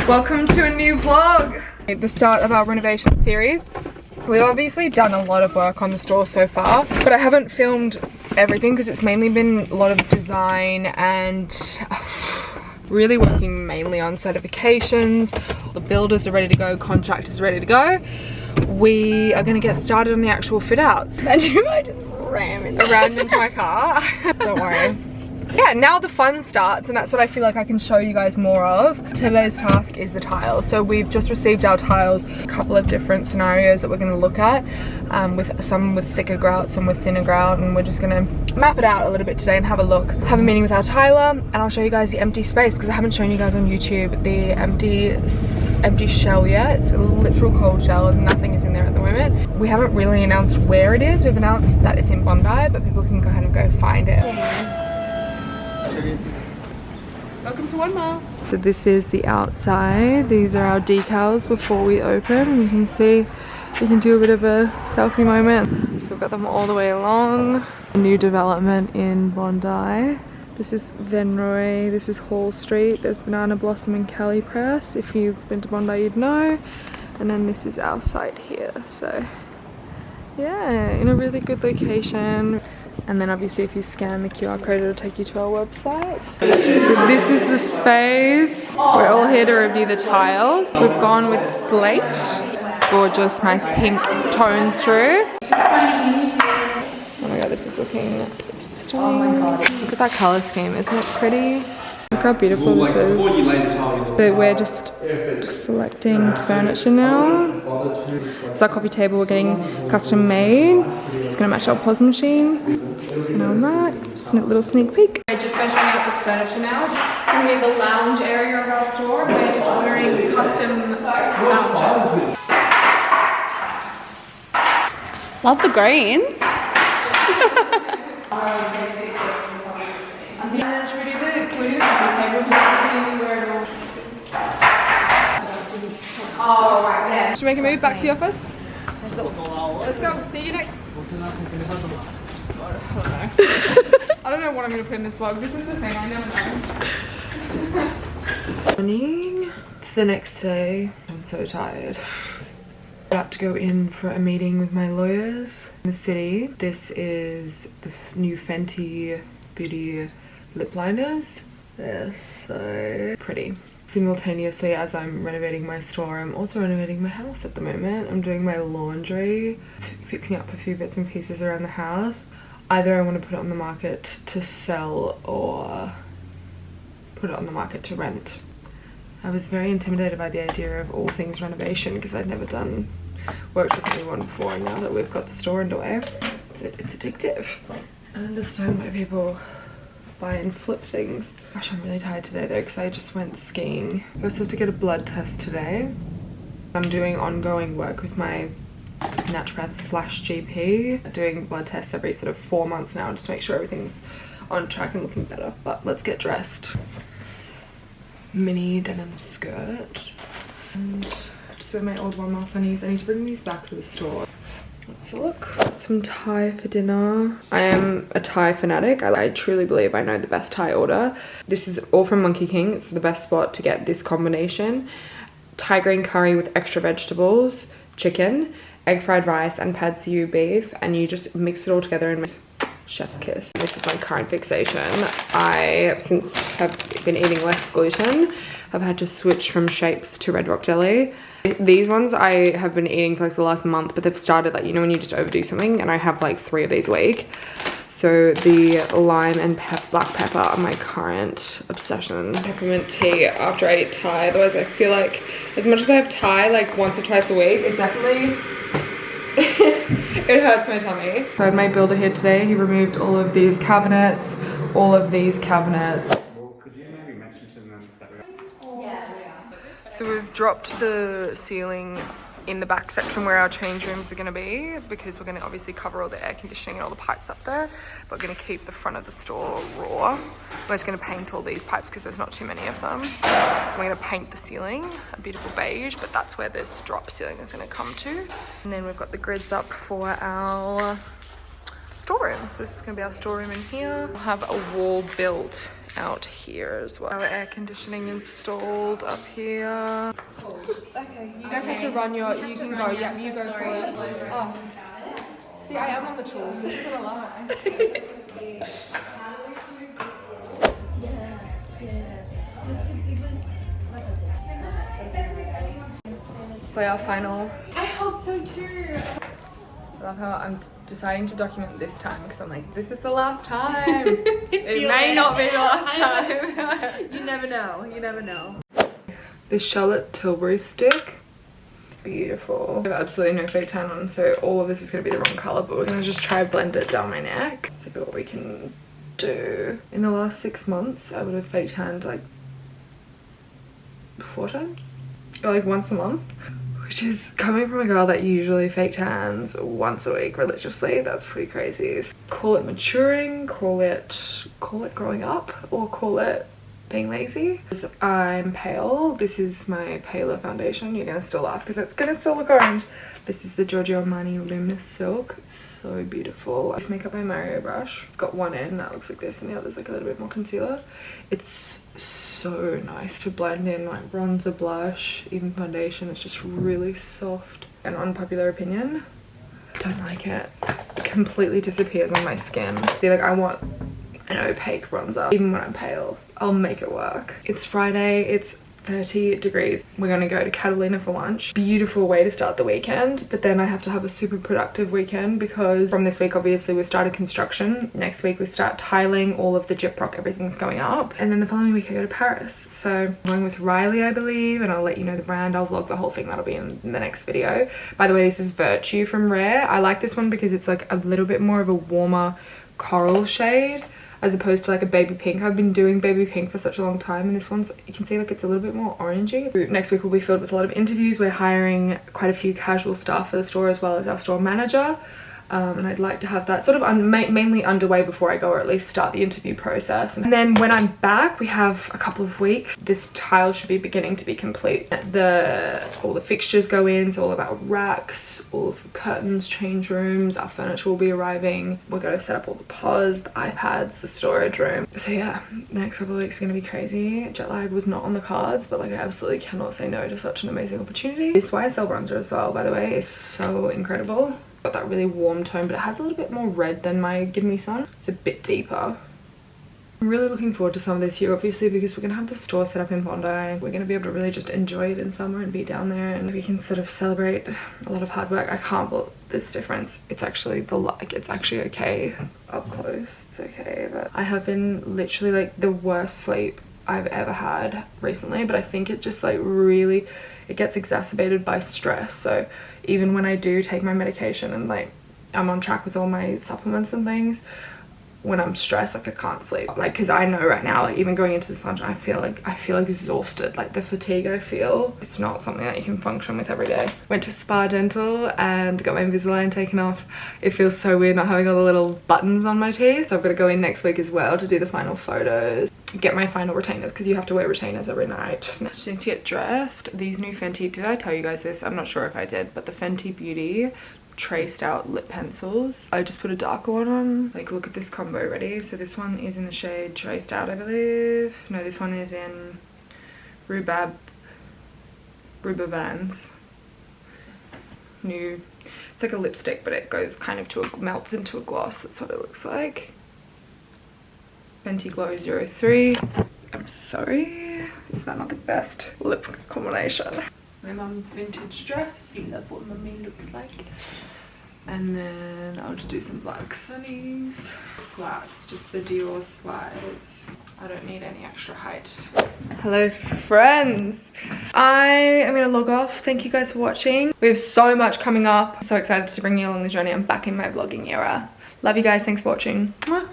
Welcome to a new vlog! At the start of our renovation series. We've obviously done a lot of work on the store so far, but I haven't filmed everything because it's mainly been a lot of design and really working mainly on certifications. The builders are ready to go, contractors are ready to go. We are going to get started on the actual fit outs. And I just rammed into my car. Don't worry. Yeah, now the fun starts, and that's what I feel like I can show you guys more of. Today's task is the tiles. So we've just received our tiles, a couple of different scenarios that we're going to look at, with some with thicker grout, some with thinner grout, and we're just going to map it out a little bit today and have a look. Have a meeting with our tiler, and I'll show you guys the empty space because I haven't shown you guys on YouTube the empty shell yet. It's a literal cold shell and nothing is in there at the moment. We haven't really announced where it is. We've announced that it's in Bondi, but people can kind of go find it. Welcome to 1 mile. So this is the outside. These are our decals before we open. You can see we can do a bit of a selfie moment. So we've got them all the way along. A new development in Bondi. This is Venroy, this is Hall Street. There's Banana Blossom and Cali Press. If you've been to Bondi, you'd know. And then this is our site here. So yeah, in a really good location. And then obviously if you scan the QR code, it'll take you to our website. So this is the space. We're all here to review the tiles. We've gone with slate. Gorgeous, nice pink tones through. Oh my god, this is looking stunning. Oh my god, look at that color scheme, isn't it pretty? Look how beautiful this is. So we're just selecting furniture now. It's our coffee table, we're getting custom made. It's gonna match our POS machine. And our racks, a little sneak peek. We're just measuring out the furniture now. It's gonna be the lounge area of our store. We're just ordering custom lounges. Love the green. And then should we do the coffee table just to see where it all sits? Oh, right, yeah. Should we make a move back to the office? Let's go. See you next. I don't know what I'm going to put in this vlog. This is the thing, I never know. Morning. It's the next day. I'm so tired. About to go in for a meeting with my lawyers in the city. This is the new Fenty Beauty lip liners. They're so pretty. Simultaneously, as I'm renovating my store, I'm also renovating my house at the moment. I'm doing my laundry, fixing up a few bits and pieces around the house. Either I want to put it on the market to sell or put it on the market to rent. I was very intimidated by the idea of all things renovation because I'd never worked with anyone before, and now that we've got the store underway, it's addictive. I understand why people buy and flip things. Gosh, I'm really tired today though because I just went skiing. I also have to get a blood test today. I'm doing ongoing work with my naturopath/GP, doing blood tests every sort of 4 months now just to make sure everything's on track and looking better. But let's get dressed. Mini denim skirt and just wear my old 1 mile sunnies. I need to bring these back to the store. Let's look. Got some Thai for dinner. I am a Thai fanatic. I truly believe I know the best Thai order. This is all from Monkey King. It's the best spot to get this combination. Thai green curry with extra vegetables, chicken, egg fried rice and pad see ew beef, and you just mix it all together and make chef's kiss. This is my current fixation. Since have been eating less gluten, I've had to switch from Shapes to Red Rock Jelly. These ones I have been eating for like the last month, but they've started, like, you know when you just overdo something, and I have like 3 of these a week. So the lime and black pepper are my current obsession. Peppermint tea after I eat Thai, otherwise I feel like as much as I have Thai like once or twice a week, it definitely it hurts my tummy. So I had my builder here today. He removed all of these cabinets, all of these cabinets. So we've dropped the ceiling in the back section where our change rooms are going to be, because we're going to obviously cover all the air conditioning and all the pipes up there, but we're going to keep the front of the store raw. We're just going to paint all these pipes because there's not too many of them. We're going to paint the ceiling a beautiful beige, but that's where this drop ceiling is going to come to. And then we've got the grids up for our storeroom. So this is going to be our storeroom in here. We'll have a wall built out here as well. Our air conditioning installed up here. Okay, you guys have to run your, you can go, yeah, you go for it. Oh. See, I am on the tools, this isn't a lie. Play our final. I hope so too. I love how I'm deciding to document this time because I'm like, this is the last time. It may not be the last time. You never know. You never know. The Charlotte Tilbury stick. Beautiful. I have absolutely no fake tan on, so all of this is going to be the wrong colour, but we're going to just try to blend it down my neck. See what we can do. In the last 6 months, I would have fake tanned like 4 times? Or like once a month. Which is coming from a girl that usually fake tans once a week religiously. That's pretty crazy. Call it maturing, call it growing up, or call it being lazy. Because I'm pale. This is my paler foundation. You're gonna still laugh because it's gonna still look orange. This is the Giorgio Armani Luminous Silk. It's so beautiful. This makeup by Mario brush. It's got one end that looks like this and the other's like a little bit more concealer. It's so nice to blend in like bronzer, blush, even foundation. It's just really soft. An unpopular opinion, I don't like it. It completely disappears on my skin. See, like I want an opaque bronzer. Even when I'm pale, I'll make it work. It's Friday, it's 30 degrees. We're gonna go to Catalina for lunch. Beautiful way to start the weekend, but then I have to have a super productive weekend because from this week obviously we've started construction. Next week we start tiling, all of the gyprock, everything's going up, and then the following week I go to Paris. So I'm going with Riley, I believe, and I'll let you know the brand. I'll vlog the whole thing. That'll be in the next video. By the way, this is Virtue from Rare. I like this one because it's like a little bit more of a warmer coral shade as opposed to like a baby pink. I've been doing baby pink for such a long time, and this one's, you can see like it's a little bit more orangey. Next week will be filled with a lot of interviews. We're hiring quite a few casual staff for the store as well as our store manager. And I'd like to have that sort of mainly underway before I go, or at least start the interview process. And then when I'm back, we have a couple of weeks. This tile should be beginning to be complete. All the fixtures go in, so all of our racks, all of the curtains, change rooms, our furniture will be arriving. We're going to set up all the pods, the iPads, the storage room. So yeah, the next couple of weeks are going to be crazy. Jet lag was not on the cards, but like I absolutely cannot say no to such an amazing opportunity. This YSL bronzer as well, by the way, is so incredible. Got that really warm tone, but it has a little bit more red than my Give Me Sun. It's a bit deeper. I'm really looking forward to some of this year, obviously, because we're gonna have the store set up in Bondi. We're gonna be able to really just enjoy it in summer and be down there, and we can sort of celebrate a lot of hard work. I can't believe this difference. It's actually it's actually okay up close. It's okay, but I have been literally like the worst sleep I've ever had recently, but I think it just like really, it gets exacerbated by stress. So even when I do take my medication and like I'm on track with all my supplements and things, when I'm stressed, like I can't sleep, like because I know right now, like even going into this lunch, I feel like exhausted. Like the fatigue I feel, it's not something that you can function with every day. Went to Spa Dental and got my Invisalign taken off. It feels so weird not having all the little buttons on my teeth, so I've got to go in next week as well to do the final photos, get my final retainers, because you have to wear retainers every night. I just need to get dressed. These new Fenty, did I tell you guys this? I'm not sure if I did, but the Fenty Beauty traced out lip pencils. I just put a darker one on. Like, look at this combo. Ready? So this one is in the shade Traced Out, I believe. No, this one is in Rubavans. New. It's like a lipstick, but it goes kind of melts into a gloss. That's what it looks like. Fenty Glow 03. I'm sorry. Is that not the best lip combination? My mum's vintage dress. I love what mummy looks like. And then I'll just do some black sunnies. Flats, just the Dior slides. I don't need any extra height. Hello friends. I am gonna log off. Thank you guys for watching. We have so much coming up. I'm so excited to bring you along the journey. I'm back in my vlogging era. Love you guys. Thanks for watching. Mwah.